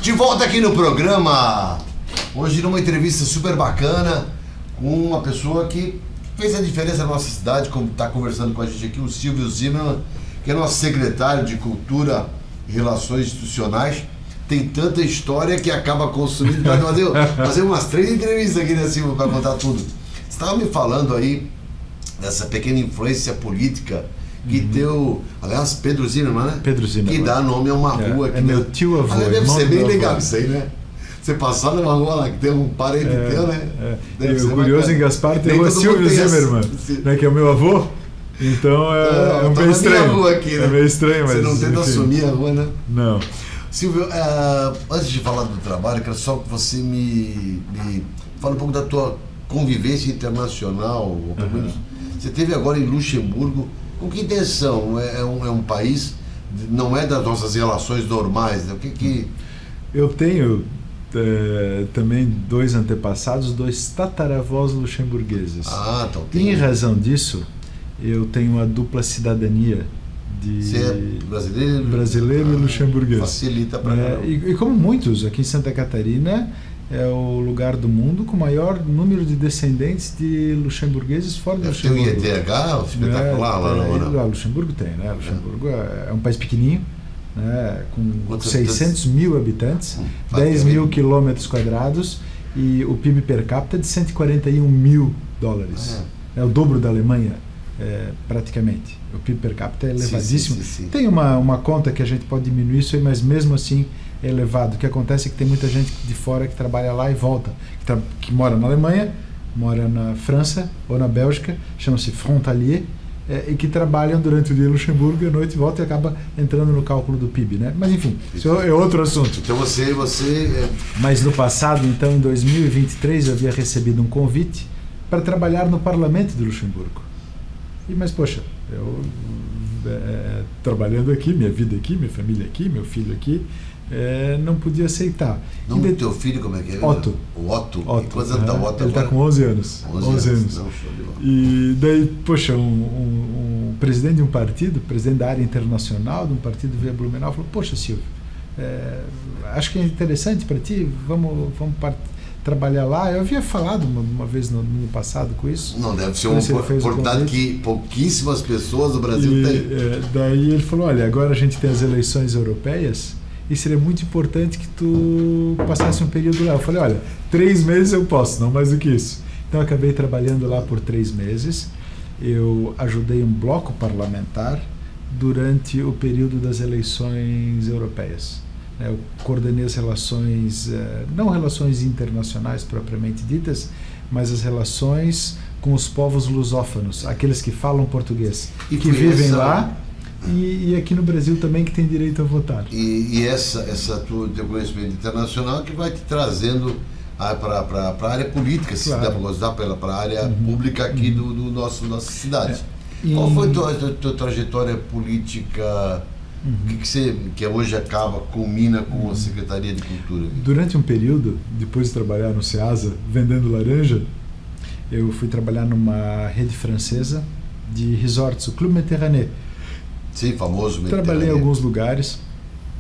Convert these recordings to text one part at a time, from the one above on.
De volta aqui no programa, hoje numa entrevista super bacana com uma pessoa que fez a diferença na nossa cidade, como está conversando com a gente aqui, o Silvio Zimmermann, que é nosso secretário de Cultura e Relações Institucionais. Tem tanta história que acaba consumindo. Vai fazer umas 3 entrevistas aqui, né, Silvio, para contar tudo. Você estava me falando aí dessa pequena influência política que deu, aliás, Pedro Zimmermann, né? Pedro Zimmermann. Que dá nome a uma rua. É meu tio avô. Deve ser bem legal isso aí, né? Você passar numa rua lá que tem um parente teu, né? O curioso em Gaspar tem o Silvio Zimmermann, né, que é o meu avô. Então é meio estranho. Rua aqui, né? É meio estranho, mas... Você não tenta assumir a rua, né? Não. Silvio, antes de falar do trabalho, quero só que você me fale um pouco da tua convivência internacional, ou pelo menos você esteve agora em Luxemburgo. Com que intenção? É um país, não é das nossas relações normais, né? O que... Eu tenho também 2 antepassados, 2 tataravós luxemburgueses. Então tem. Em razão disso, eu tenho uma dupla cidadania de... Você é brasileiro e luxemburguês. Facilita para caramba. E como muitos, aqui em Santa Catarina é o lugar do mundo com o maior número de descendentes de luxemburgueses fora do Luxemburgo. Tem o IETH espetacular lá, não? Luxemburgo tem, né? Luxemburgo é um país pequenininho, né? Com 600 mil habitantes, 10 mil quilômetros quadrados e o PIB per capita de 141 mil dólares. É o dobro da Alemanha, praticamente. O PIB per capita é elevadíssimo. Sim. Tem uma conta que a gente pode diminuir isso aí, mas mesmo assim é elevado. O que acontece é que tem muita gente de fora que trabalha lá e volta, que mora na Alemanha, mora na França ou na Bélgica, chama-se frontalier, e que trabalham durante o dia em Luxemburgo e à noite volta e acaba entrando no cálculo do PIB, né? Mas enfim, isso é outro assunto. Então você... Mas no passado, então, em 2023, eu havia recebido um convite para trabalhar no Parlamento de Luxemburgo. Mas, poxa, eu trabalhando aqui, minha vida aqui, minha família aqui, meu filho aqui, não podia aceitar. O nome do teu filho, como é que é? Otto. O Otto. Quantos anos está o Otto? Ele está com 11 anos. 11 anos. Não, e daí, poxa, um presidente de um partido, presidente da área internacional de um partido veio a Blumenau, falou: poxa, Silvio, acho que é interessante para ti, vamos trabalhar lá. Eu havia falado uma vez no passado com isso. Não, deve ser uma oportunidade que pouquíssimas pessoas do Brasil têm. Daí ele falou: olha, agora a gente tem as eleições europeias e seria muito importante que tu passasse um período lá. Eu falei: olha, 3 meses eu posso, não mais do que isso. Então eu acabei trabalhando lá por 3 meses. Eu ajudei um bloco parlamentar durante o período das eleições europeias. Eu coordenei as relações, não relações internacionais propriamente ditas, mas as relações com os povos lusófonos, aqueles que falam português, que vivem lá e aqui no Brasil também, que tem direito a votar. E essa teu conhecimento internacional que vai te trazendo para a área política, se dá para gostar, para a área pública aqui do nossa cidade. Qual foi a tua trajetória política? Que hoje culmina com a Secretaria de Cultura? Durante um período, depois de trabalhar no Ceasa, vendendo laranja, eu fui trabalhar numa rede francesa de resorts, o Club Mediterrâneo. Sim, famoso Mediterrâneo. Trabalhei em alguns lugares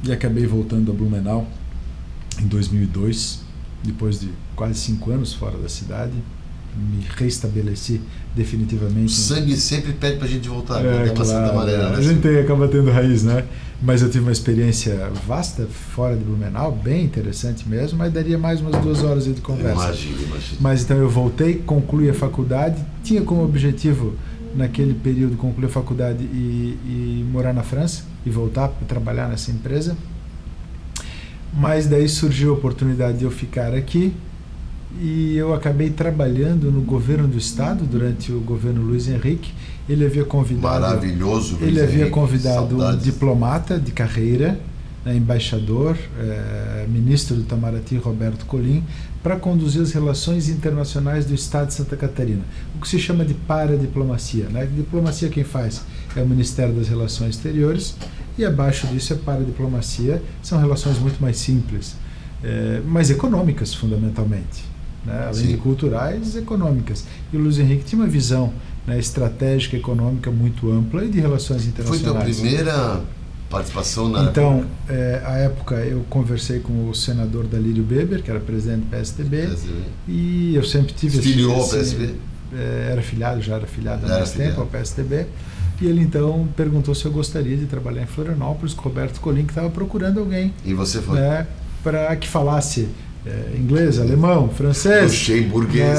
e acabei voltando a Blumenau em 2002, depois de quase 5 anos fora da cidade. Me reestabeleci definitivamente. O sangue sempre pede pra gente voltar, claro, maneira, né? A gente acaba tendo raiz, né? Mas eu tive uma experiência vasta fora de Blumenau, bem interessante mesmo, mas daria mais umas 2 horas de conversa. Imagina. Mas então eu voltei, concluí a faculdade, tinha como objetivo naquele período concluir a faculdade e morar na França e voltar para trabalhar nessa empresa. Mas daí surgiu a oportunidade de eu ficar aqui. E eu acabei trabalhando no governo do estado durante o governo Luiz Henrique. Ele havia convidado, maravilhoso, ele havia convidado um diplomata de carreira, embaixador, ministro do Itamaraty, Roberto Colim, para conduzir as relações internacionais do estado de Santa Catarina, o que se chama de paradiplomacia, né? Diplomacia quem faz é o Ministério das Relações Exteriores e abaixo disso é paradiplomacia. São relações muito mais simples, mas econômicas fundamentalmente. Né? Além de culturais, econômicas. E o Luiz Henrique tinha uma visão, né, estratégica, econômica muito ampla e de relações internacionais. Foi tua primeira participação na Então, à época, eu conversei com o senador Dalírio Beber, que era presidente do PSDB, e eu sempre tive... Filiou ao PSDB? Já era filiado há mais tempo ao PSDB, e ele então perguntou se eu gostaria de trabalhar em Florianópolis com o Roberto Colim, que estava procurando alguém. E você foi? Para que falasse inglês, alemão, francês, luxemburguês,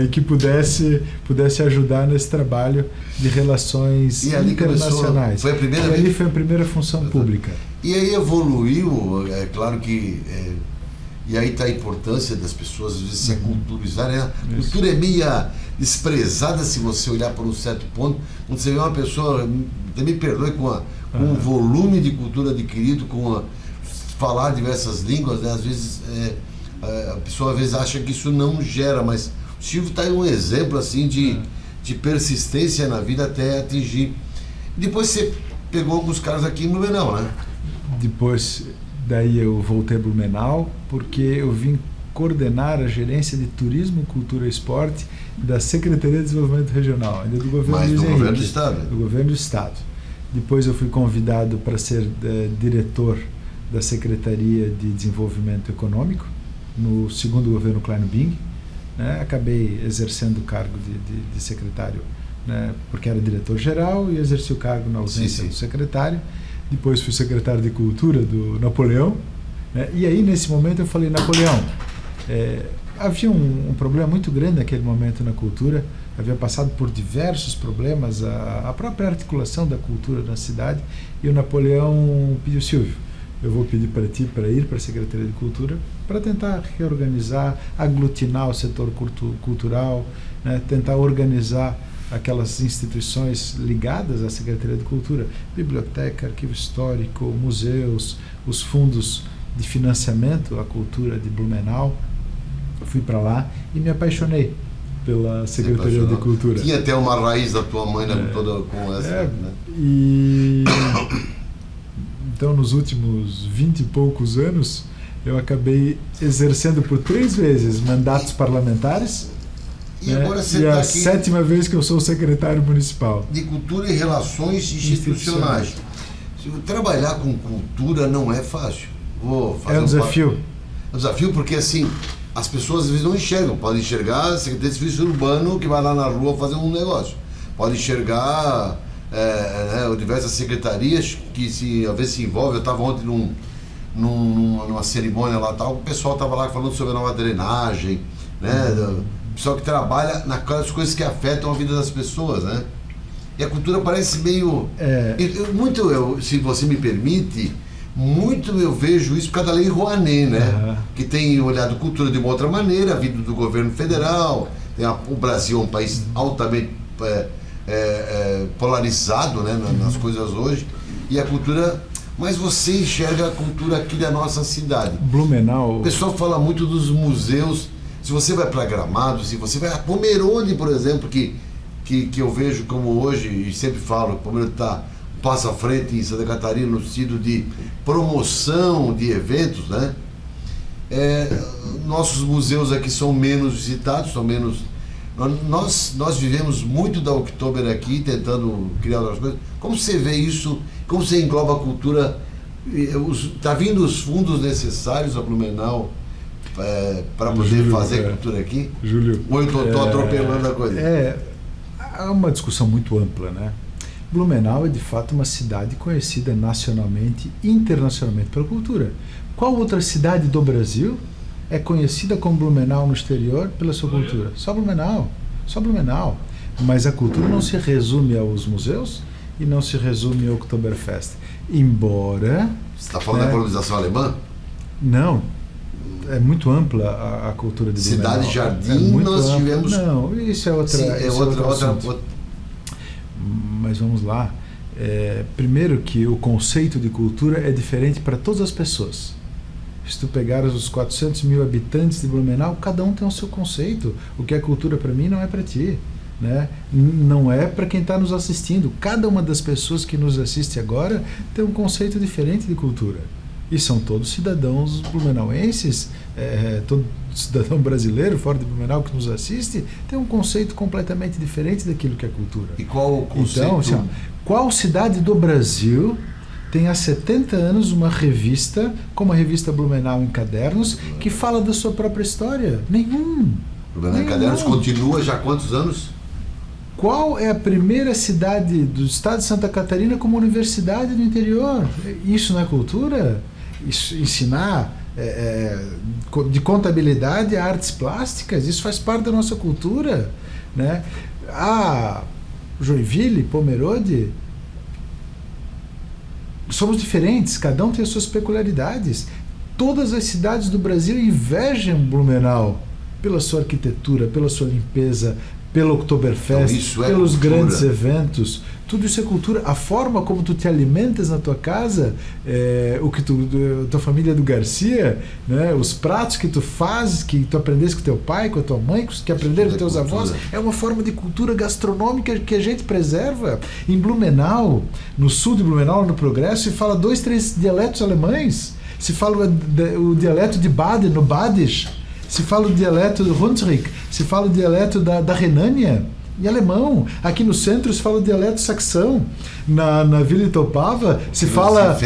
e que pudesse ajudar nesse trabalho de relações internacionais. Foi a primeira e ali foi a primeira função pública. E aí evoluiu, é claro que... e aí está a importância das pessoas, às vezes, se aculturizarem. Né? A cultura é meia desprezada se você olhar por um certo ponto. Quando você vê uma pessoa, me perdoe, com um volume de cultura adquirido, falar diversas línguas, né? Às vezes a pessoa às vezes acha que isso não gera, mas o Silvio está aí um exemplo assim de persistência na vida até atingir. Depois você pegou alguns caras aqui em Blumenau, né? Depois, daí eu voltei a Blumenau, porque eu vim coordenar a gerência de Turismo, Cultura e Esporte da Secretaria de Desenvolvimento Regional, ainda do governo Mas Luiz do Henrique, governo do Estado. Do governo do Estado. Depois eu fui convidado para ser diretor da Secretaria de Desenvolvimento Econômico, no segundo governo Klein Bing, né? Acabei exercendo o cargo de secretário, né? Porque era diretor-geral e exerci o cargo na ausência do secretário. Depois fui secretário de Cultura do Napoleão, né? E aí nesse momento eu falei, Napoleão, havia um problema muito grande naquele momento na cultura, havia passado por diversos problemas, a própria articulação da cultura na cidade, e o Napoleão pediu, Silvio, eu vou pedir para ti para ir para a Secretaria de Cultura para tentar reorganizar, aglutinar o setor cultural, né? Tentar organizar aquelas instituições ligadas à Secretaria de Cultura, biblioteca, arquivo histórico, museus, os fundos de financiamento à cultura de Blumenau. Eu fui para lá e me apaixonei pela Secretaria de Cultura. Tinha até uma raiz da tua mãe, né, toda com essa... né? E... Então, nos últimos 20 e poucos anos, eu acabei exercendo por 3 vezes mandatos parlamentares, e agora você a tá aqui 7ª vez que eu sou secretário municipal. De Cultura e Relações Institucionais. Trabalhar com cultura não é fácil. É um desafio. É um desafio porque, assim, as pessoas às vezes não enxergam. Podem enxergar a Secretaria de Serviço Urbano que vai lá na rua fazer um negócio. Pode enxergar diversas secretarias que às vezes se envolvem. Eu estava ontem numa cerimônia lá, tal, o pessoal estava lá falando sobre a nova drenagem, né? O pessoal que trabalha naquelas coisas que afetam a vida das pessoas, né? E a cultura parece meio... se você me permite, muito eu vejo isso por causa da Lei Rouanet, né? Que tem olhado cultura de uma outra maneira, vindo do governo federal. O Brasil é um país altamente polarizado, né, nas coisas hoje. E a cultura... Mas você enxerga a cultura aqui da nossa cidade. Blumenau... O pessoal fala muito dos museus. Se você vai para Gramado, se você vai a Pomerode, por exemplo, que eu vejo como hoje, e sempre falo, o Pomerode passa à frente em Santa Catarina no sentido de promoção de eventos, né? Nossos museus aqui são menos visitados, são menos... Nós vivemos muito da Oktober aqui, tentando criar outras coisas. Como você vê isso? Como você engloba a cultura? Está vindo os fundos necessários a Blumenau para poder fazer cultura aqui? Júlio, ou eu estou atropelando a coisa? Há uma discussão muito ampla, né? Blumenau é de fato uma cidade conhecida nacionalmente e internacionalmente pela cultura. Qual outra cidade do Brasil é conhecida como Blumenau no exterior pela sua cultura? Só Blumenau. Só Blumenau. Mas a cultura não se resume aos museus e não se resume ao Oktoberfest. Embora... Você está falando da colonização alemã? Não. É muito ampla a cultura de Blumenau. Cidade Jardim, nós ampla. tivemos... Não, isso é outra... Sim, outra. Mas vamos lá. Primeiro que o conceito de cultura é diferente para todas as pessoas. Se tu pegares os 400 mil habitantes de Blumenau, cada um tem o seu conceito. O que é cultura para mim não é para ti, né? Não é para quem está nos assistindo. Cada uma das pessoas que nos assiste agora tem um conceito diferente de cultura. E são todos cidadãos blumenauenses, todo cidadão brasileiro fora de Blumenau que nos assiste tem um conceito completamente diferente daquilo que é cultura. E qual o conceito? Então, qual cidade do Brasil tem há 70 anos uma revista, como a revista Blumenau em Cadernos, que fala da sua própria história? Nenhum. Blumenau em Cadernos continua já há quantos anos? Qual é a primeira cidade do estado de Santa Catarina como universidade do interior? Isso não é cultura? Isso, ensinar de contabilidade a artes plásticas, isso faz parte da nossa cultura, né? Joinville, Pomerode, somos diferentes, cada um tem as suas peculiaridades. Todas as cidades do Brasil invejam Blumenau pela sua arquitetura, pela sua limpeza, pelo Oktoberfest, então, pelos cultura. Grandes eventos. Tudo isso é cultura. A forma como tu te alimentas na tua casa, tua família do Garcia, né? Os pratos que tu fazes, que tu aprendeste com teu pai, com a tua mãe, que aprenderam com teus avós, é uma forma de cultura gastronômica que a gente preserva. Em Blumenau, no sul de Blumenau, no Progresso, se fala 2, 3 dialetos alemães. Se fala o dialeto de Baden, no Badisch. Se fala o dialeto do Hunsrück, se fala o dialeto da Renânia, em alemão. Aqui no centro se fala o dialeto saxão. Na Vila Itopava se fala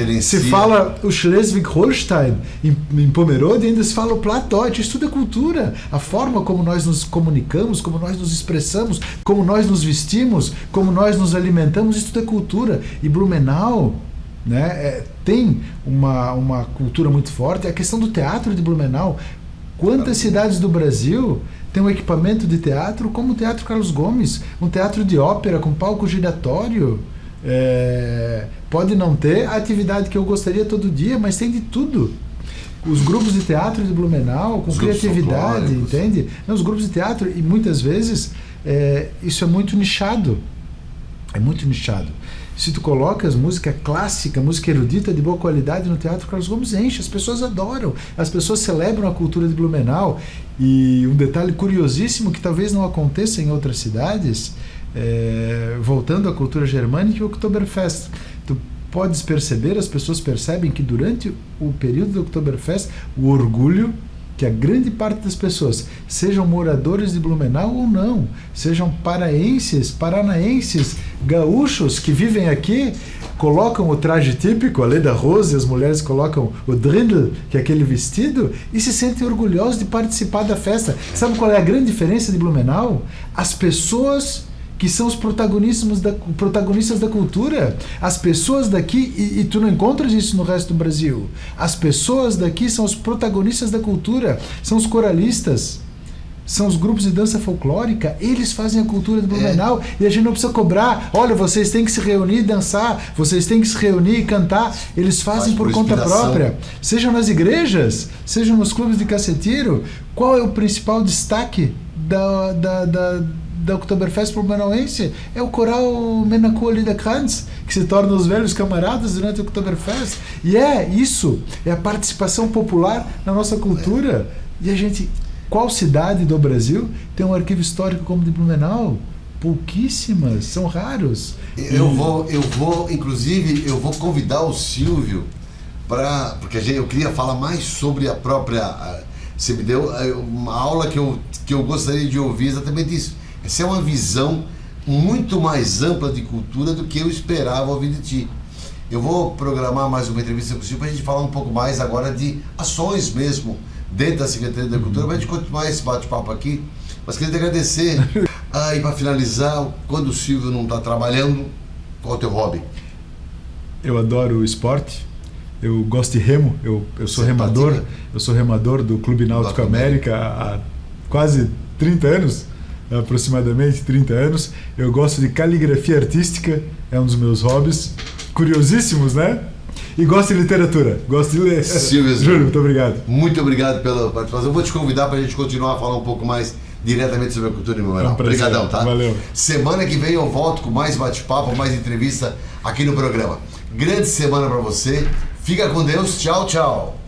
o Schleswig-Holstein. Em Pomerode ainda se fala o Plattdeutsch. Isso tudo é cultura. A forma como nós nos comunicamos, como nós nos expressamos, como nós nos vestimos, como nós nos alimentamos, isso tudo é cultura. E Blumenau, né, tem uma cultura muito forte. A questão do teatro de Blumenau. Quantas cidades do Brasil têm um equipamento de teatro como o Teatro Carlos Gomes, um teatro de ópera com palco giratório? Pode não ter a atividade que eu gostaria todo dia, mas tem de tudo. Os grupos de teatro de Blumenau, com criatividade, entende? Os grupos de teatro, e muitas vezes isso é muito nichado. É muito nichado. Se tu colocas música clássica, música erudita de boa qualidade no Teatro Carlos Gomes, enche, as pessoas adoram, as pessoas celebram a cultura de Blumenau. E um detalhe curiosíssimo que talvez não aconteça em outras cidades, voltando à cultura germânica, o Oktoberfest. Tu podes perceber, as pessoas percebem que durante o período do Oktoberfest, o orgulho que a grande parte das pessoas, sejam moradores de Blumenau ou não, sejam paraenses, paranaenses, gaúchos que vivem aqui, colocam o traje típico, a Leda Rose, as mulheres colocam o Dirndl, que é aquele vestido, e se sentem orgulhosos de participar da festa. Sabe qual é a grande diferença de Blumenau? As pessoas que são os protagonistas da cultura. As pessoas daqui, e tu não encontras isso no resto do Brasil, as pessoas daqui são os protagonistas da cultura, são os coralistas, são os grupos de dança folclórica, eles fazem a cultura de Blumenau, e a gente não precisa cobrar, olha, vocês têm que se reunir e dançar, vocês têm que se reunir e cantar, eles fazem por conta própria, sejam nas igrejas, sejam nos clubes de caceteiro. Qual é o principal destaque da Oktoberfest blumenauense? É o coral Menaku Liederkranz, que se torna os velhos camaradas durante o Oktoberfest. E isso é a participação popular na nossa cultura. E a gente, qual cidade do Brasil tem um arquivo histórico como o de Blumenau? Pouquíssimas, são raros. Inclusive, eu vou convidar o Silvio porque eu queria falar mais sobre a própria. Você me deu uma aula que eu gostaria de ouvir exatamente isso. Essa é uma visão muito mais ampla de cultura do que eu esperava ouvir de ti. Eu vou programar mais uma entrevista possível para a gente falar um pouco mais agora de ações mesmo dentro da Secretaria da Cultura, para a gente continuar esse bate-papo aqui. Mas queria te agradecer. E para finalizar, quando o Silvio não está trabalhando, qual é o teu hobby? Eu adoro o esporte. Eu gosto de remo. Eu sou remador. Pratica? Eu sou remador do Clube Náutico América há quase 30 anos. Aproximadamente 30 anos. Eu gosto de caligrafia artística, é um dos meus hobbies, curiosíssimos, né? E gosto de literatura, gosto de ler. Silvio, Júlio, muito obrigado. Muito obrigado pela participação. Eu vou te convidar para a gente continuar a falar um pouco mais diretamente sobre a cultura em Blumenau. Obrigadão, tá? Valeu. Semana que vem eu volto com mais bate-papo, mais entrevista aqui no programa. Grande semana para você. Fica com Deus. Tchau, tchau.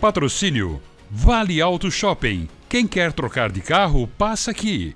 Patrocínio Vale Auto Shopping. Quem quer trocar de carro, passa aqui.